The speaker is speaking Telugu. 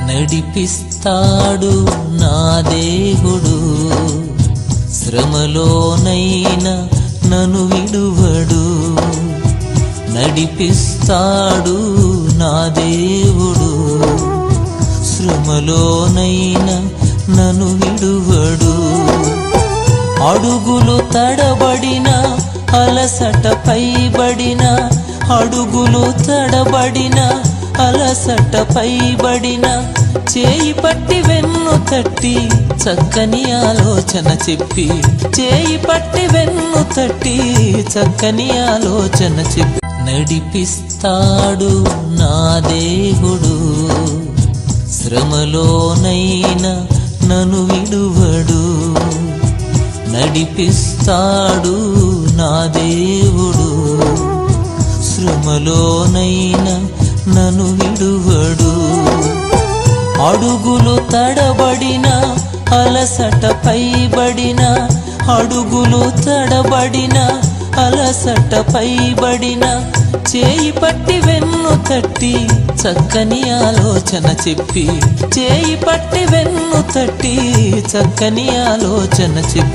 నడిపిస్తాడు నా దేవుడు, శ్రమలోనైనా నన్ను విడువడు. నడిపిస్తాడు నా దేవుడు, శ్రమలోనైనా నన్ను విడువడు. అడుగులు తడబడిన అలసట పైబడిన, అడుగులు తడబడిన అలసట పైబడిన, చేయి పట్టి వెన్ను తట్టి చక్కని ఆలోచన చెప్పి, చేయి పట్టి వెన్ను తట్టి చక్కని ఆలోచన చెప్పి, నడిపిస్తాడు నా దేవుడు, శ్రమలోనైనా నన్ను విడువడు. నడిపిస్తాడు నా దేవుడు, శ్రమలోనైనా నన్ను విడువడు. అడుగులు తడబడిన అలసట పైబడిన, అడుగులు తడబడిన అలసట పైబడిన, చేయి పట్టి వెన్ను తట్టి చక్కని ఆలోచన చెప్పి, చేయి పట్టి వెన్ను తట్టి చక్కని ఆలోచన చెప్పి.